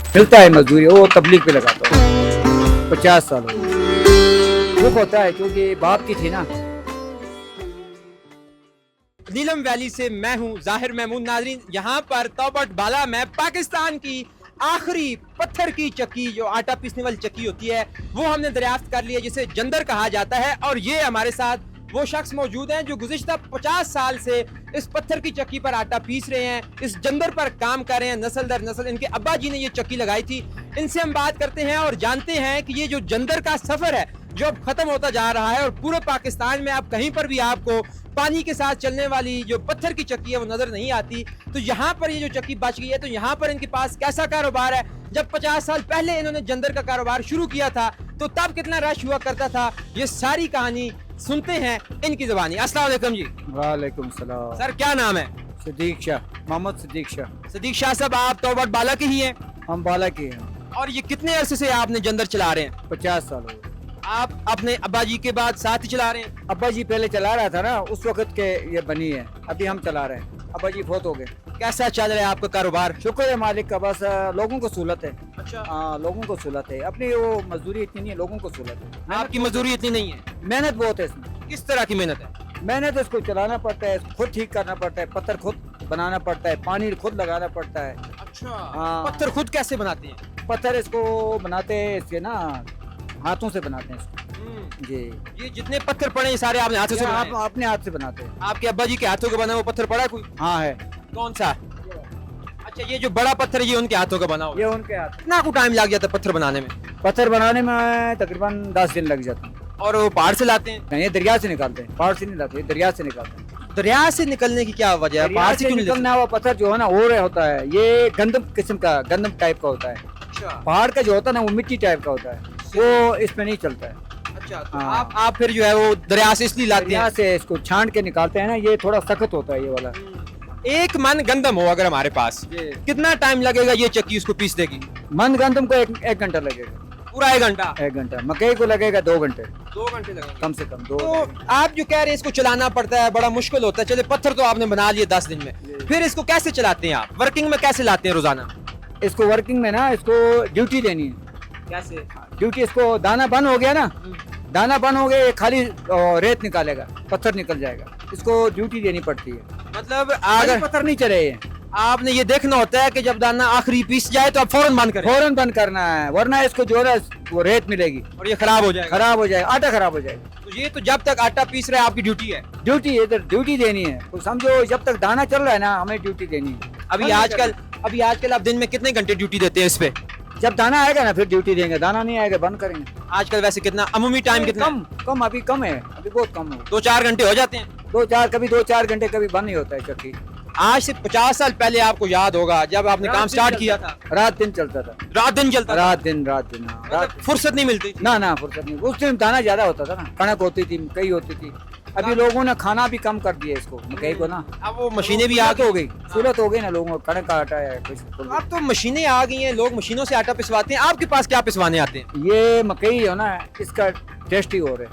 मिलता है मजदूरी, वो तबलीग पे लगाता हूँ। 50 साल हो गए। दुख होता है क्योंकि बाप की थी ना। नीलम वैली से मैं हूं जाहिर महमूद। नाजरीन, यहाँ पर तौबट बाला में पाकिस्तान की आखिरी पत्थर की चक्की, जो आटा पीसने वाली चक्की होती है, वो हमने दरियाफ्त कर ली है, जिसे जंदर कहा जाता है। और ये हमारे साथ वो शख्स मौजूद हैं जो गुज़िश्ता 50 साल से इस पत्थर की चक्की पर आटा पीस रहे हैं, इस जंदर पर काम कर रहे हैं नस्ल दर नस्ल। इनके अब्बा जी ने ये चक्की लगाई थी। इनसे हम बात करते हैं और जानते हैं कि ये जो जंदर का सफर है जो अब खत्म होता जा रहा है, और पूरे पाकिस्तान में अब कहीं पर भी आपको पानी के साथ चलने वाली जो पत्थर की चक्की है वो नजर नहीं आती। तो यहाँ पर ये जो चक्की बच गई है, तो यहाँ पर इनके पास कैसा कारोबार है। जब 50 साल पहले इन्होंने जंदर का कारोबार शुरू किया था तो तब कितना रश हुआ करता था, ये सारी कहानी सुनते हैं इनकी ज़बानी। अस्सलाम वालेकुम जी। वालेकुम सलाम। सर, क्या नाम है? सदीक शाह, मोहम्मद सदीक शाह। सदीक शाह साहब, आप तौबट बाला के ही हैं हम बाला के हैं। और ये कितने अरसे से आपने जंदर चला रहे हैं? 50 साल हो गए। आप अपने अब्बा जी के बाद साथ ही चला रहे हैं? अब्बा जी पहले चला रहा था ना, उस वक्त के ये बनी है, अभी हम चला रहे हैं। अब्बा जी बहुत हो गए। कैसा चल रहा है आपका कारोबार? शुक्र है मालिक का, बस लोगों को सहूलत है। अच्छा, हाँ, लोगों को सहूलत है, अपनी वो मजदूरी इतनी नहीं है, लोगों को सहूलत है। आपकी मजदूरी इतनी नहीं है? मेहनत बहुत है इसमें। किस तरह की मेहनत है? मेहनत इसको चलाना पड़ता है, खुद ठीक करना पड़ता है, पत्थर खुद बनाना पड़ता है, पानी खुद लगाना पड़ता है। अच्छा, हाँ। पत्थर खुद कैसे बनाते हैं? पत्थर इसको बनाते हैं इसके ना, हाथों से बनाते हैं इसको। जी, ये जितने पत्थर पड़े हैं, ये सारे आपने हाथों से ये बनाए आप हैं? अपने हाथ से बनाते हैं। आपके अब्बा जी के हाथों का बना हुआ पत्थर पड़ा है कोई? हाँ है, कौन सा? अच्छा, ये जो बड़ा पत्थर है ये उनके हाथों का बना हुआ ये है। उनके हाथ। कितना को टाइम लग जाता है पत्थर बनाने में? पत्थर बनाने में तकरीबन 10 दिन लग जाते हैं। और वो पहाड़ से लाते हैं? नहीं, ये दरिया से निकालते हैं, पहाड़ से नहीं लाते, ये दरिया से निकालते हैं। दरिया से निकलने की क्या वजह है? दरिया पहाड़ से से क्यों नहीं लेते? निकलना हुआ पत्थर जो है ना, और होता है, ये गंदम किस्म का, गंदम टाइप का होता है। अच्छा पहाड़ का जो होता है ना, वो मिट्टी टाइप का होता है, वो इसमें नहीं चलता है। अच्छा, तो हाँ। आप फिर जो है वो दरिया से इसलिए लाते दरिया हैं? से इसको छांट के निकालते हैं ना, ये थोड़ा सख्त होता है ये वाला। एक मन गंदम हो अगर हमारे पास, कितना टाइम लगेगा ये चक्की उसको पीस देगी? मन गंदम को एक घंटा लगेगा। पूरा 1 घंटा? 1 घंटा। मकई को लगेगा 2 घंटे, 2 घंटे लगेंगे? कम से कम 2। तो आप जो कह रहे हैं इसको चलाना पड़ता है, बड़ा मुश्किल होता है। चले, पत्थर तो आपने बना लिए 10 दिन में, फिर इसको कैसे चलाते हैं आप? वर्किंग में कैसे लाते हैं रोजाना? इसको वर्किंग में ना, इसको ड्यूटी देनी है। कैसे? ड्यूटी, इसको दाना बंद हो गया ना, दाना बंद हो गया, ये खाली रेत निकालेगा, पत्थर निकल जाएगा, इसको ड्यूटी देनी पड़ती है। मतलब अगर अगर पत्थर नहीं चले, ये आपने ये देखना होता है कि जब दाना आखिरी पीस जाए तो आप फौरन बंद करें, फौरन बंद करना है, वरना इसको जो है ना, वो रेत मिलेगी, और ये खराब हो जाएगा। खराब हो जाएगा, आटा खराब हो जाएगा। तो ये तो जब तक आटा पीस रहा है आपकी ड्यूटी है? ड्यूटी इधर ड्यूटी देनी है, तो समझो जब तक दाना चल रहा है ना, हमें ड्यूटी देनी है। अभी आजकल आप दिन में कितने घंटे ड्यूटी देते हैं इस पे? जब दाना आएगा ना फिर ड्यूटी देंगे, दाना नहीं आएगा बंद करेंगे। आजकल वैसे कितना अमूमी टाइम कितना है? कम अभी कम है, अभी बहुत कम है। 2-4 घंटे हो जाते हैं? 2-4, कभी 2-4 घंटे, कभी बंद नहीं होता है चक्की। आज से 50 साल पहले आपको याद होगा जब आपने काम स्टार्ट किया था, रात दिन चलता था। रात दिन चलता था? रात दिन हाँ, मतलब रात। फुर्सत नहीं मिलती थी? ना फुर्सत नहीं, उस टाइम दाना ज्यादा होता था ना, कणक होती थी, मकई होती थी। अभी लोगों ने खाना भी कम कर दिया इसको, मकई को ना। अब वो मशीनें भी आ सहूलत हो गई। गई, सहूलत हो गई ना, लोगों को कणक का आटा है कुछ। अब तो मशीनें आ गई हैं, लोग मशीनों से आटा पिसवाते हैं। आपके पास क्या पिसवाने आते हैं? ये मकई है ना, इसका टेस्ट ही और है।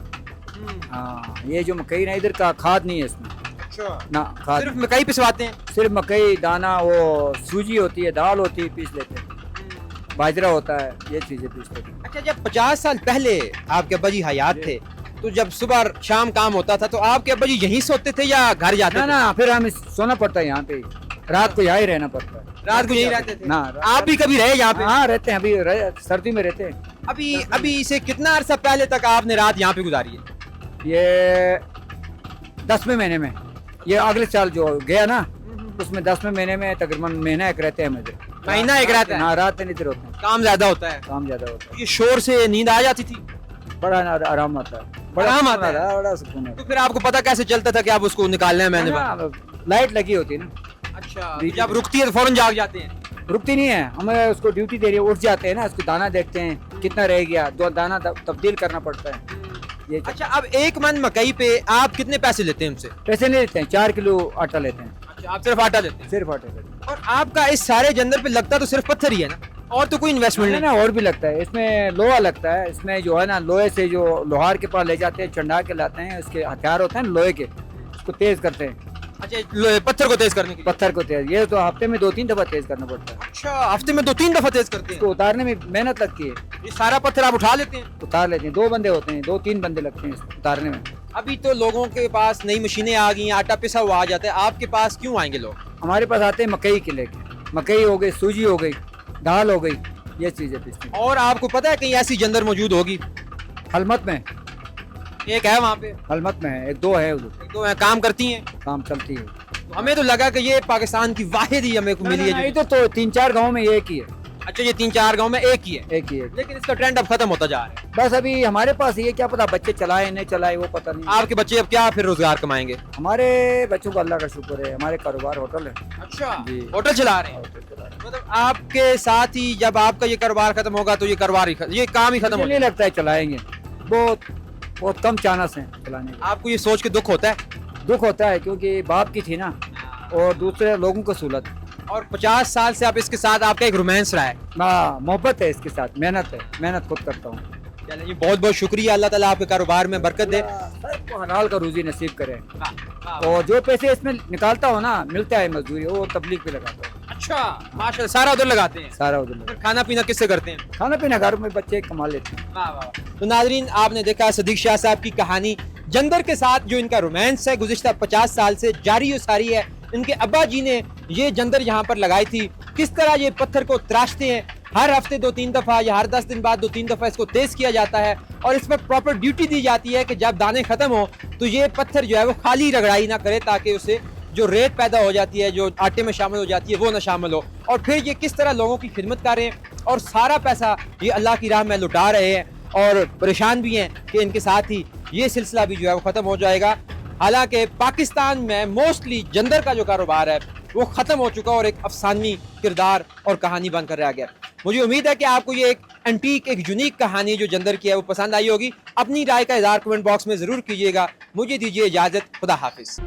हाँ, ये जो मकई ना, इधर का खाद नहीं है इसमें अच्छा, ना, खाद सिर्फ मकई पिसवाते हैं? सिर्फ मकई, दाना, वो सूजी होती है, दाल होती है, पीस लेते हैं, बाजरा होता है, ये चीजें पीस लेते हैं। अच्छा, जब 50 साल पहले आपके अब्बा जी हयात थे, तो जब सुबह शाम काम होता था तो आपके अब्बा जी यहीं सोते थे या घर जाते थे? ना, फिर हमें सोना पड़ता है यहाँ पे, रात को यहाँ ही रहना पड़ता है। रात को यहीं रहते थे? ना, आप भी कभी रहे यहाँ पे? हाँ रहते हैं, अभी सर्दी में रहते हैं। अभी इसे कितना अरसा पहले तक आपने रात यहाँ पे गुजारी है? ये 10वें महीने में, ये अगले साल जो गया ना, उसमें 10वें महीने में तकरीबन महीना एक रहते हैं हम इधर। महीना एक रहता है? हाँ, रात दिन इधर होते हैं, काम ज्यादा होता है? काम ज्यादा होता है। ये शोर से नींद आ जाती थी? बड़ा आराम आता है, आराम आता है? बड़ा सुकून है। तो फिर आपको पता कैसे चलता था कि आप उसको निकालना है? मैंने हाँ, लाइट लगी होती है ना। अच्छा, जब रुकती है तो फौरन जाग जाते हैं? रुकती नहीं है, हमें उसको ड्यूटी दे रही है, उठ जाते हैं ना, उसको दाना देखते हैं कितना रह गया, दो दाना तब्दील करना पड़ता है। ये अच्छा, अब 1 मन मकई पे आप कितने पैसे लेते हैं उनसे? पैसे नहीं लेते हैं, 4 किलो आटा लेते हैं, अच्छा, आप सिर्फ आटा लेते हैं? सिर्फ आटा लेते हैं। और आपका इस सारे जंदर पे लगता तो सिर्फ पत्थर ही है ना, और तो कोई इन्वेस्टमेंट नहीं नहीं? ना, और भी लगता है, इसमें लोहा लगता है, इसमें जो है ना, लोहे से जो लोहार के पास ले जाते हैं, चंडा के लाते हैं, उसके हथियार होते हैं लोहे के, उसको तेज करते हैं। अच्छा, पत्थर को तेज करने के लिए? पत्थर को तेज, ये तो हफ्ते में 2-3 दफा तेज करना पड़ता है। अच्छा, हफ्ते में 2-3 दफा तेज करते हैं। इसको उतारने में मेहनत लगती है, ये सारा पत्थर आप उठा लेते हैं। उतार लेते हैं। 2 बंदे होते हैं, 2-3 बंदे लगते हैं इसको उतारने में। अभी तो लोगों के पास नई मशीनें आ गई हैं, आटा पिसा हुआ आ जाता है, आपके पास क्यों आएंगे लोग? हमारे पास आते हैं मकई के लेके, मकई हो गई, सूजी हो गई, दाल हो गई, ये चीज़ें पीसते हैं। और आपको पता है कहीं ऐसी जंदर मौजूद होगी? हलमत में, एक है वहाँ पे, हलमत में है, 1-2 है उधर, एक दो हैं, काम करती हैं। काम चलती है। तो हमें तो लगा कि ये पाकिस्तान की वाहिद ही हमें को मिली है जो- इधर तो 3-4 गाँव में एक ही है, अच्छा, ये 3-4 गांव में एक ही है, एक ही है। लेकिन इसका ट्रेंड अब खत्म होता जा रहा है। बस अभी हमारे पास ये क्या पता बच्चे चलाए नहीं चलाए वो पता नहीं। आपके बच्चे अब क्या फिर रोजगार कमाएंगे? हमारे बच्चों को अल्लाह का शुक्र है, हमारे कारोबार होटल है। अच्छा, जी। होटल चला रहे हैं। मतलब आपके साथ ही जब आपका ये कारोबार खत्म होगा तो ये कारोबार ही ये काम ही खत्म मुझे हो नहीं जाएगा। लगता है चलाएंगे, बहुत बहुत कम चांस हैं चलाने के। आपको ये सोच के दुख होता है? दुख होता है क्योंकि बाप की थी ना, और दूसरे लोगों को सहूलत। और 50 साल से आप इसके साथ आपका एक रोमांस रहा है। हाँ, मोहब्बत है इसके साथ, मेहनत है, मेहनत खुद करता हूँ। चलिए, बहुत बहुत शुक्रिया, अल्लाह ताला आपके कारोबार में बरकत दे। सबको हलाल का रूजी नसीब करे, हाँ। और जो पैसे इसमें निकालता हो ना, मिलता है मजदूरी, वो तबलीग पे लगाता हूँ, अच्छा, माशाल्लाह, सारा उधर लगाते हैं। सारा उधर लगा। फिर खाना पीना किससे करते हैं? खाना पीना घर में बच्चे कमा लेते हैं। वाह वाह। तो नाजरीन, आपने देखा सदीक शाह साहब की कहानी, जंदर के साथ जो इनका रोमांस है गुज़िश्ता 50 साल से जारी और सारी है। इनके अब्बा जी ने ये जंदर यहाँ पर लगाई थी, किस तरह ये पत्थर को तराशते हैं, हर हफ्ते 2-3 दफा या हर 10 दिन बाद 2-3 दफा इसको तेज किया जाता है, और इस पर प्रॉपर ड्यूटी दी जाती है कि जब दाने खत्म हो तो ये पत्थर जो है वो खाली रगड़ाई ना करे, ताकि उसे जो रेत पैदा हो जाती है जो आटे में शामिल हो जाती है वो ना शामिल हो। और फिर ये किस तरह लोगों की खिदमत कर रहे हैं, और सारा पैसा ये अल्लाह की राह में लुटा रहे हैं, और परेशान भी हैं कि इनके साथ ही ये सिलसिला भी जो है वो ख़त्म हो जाएगा। हालांकि पाकिस्तान में मोस्टली जंदर का जो कारोबार है वो ख़त्म हो चुका और एक अफसानी किरदार और कहानी बनकर रह गया। मुझे उम्मीद है कि आपको ये एक एंटीक, एक यूनिक कहानी जो जंदर की है वो पसंद आई होगी। अपनी राय का इज़हार कमेंट बॉक्स में ज़रूर कीजिएगा। मुझे दीजिए इजाज़त, खुदा हाफिज़।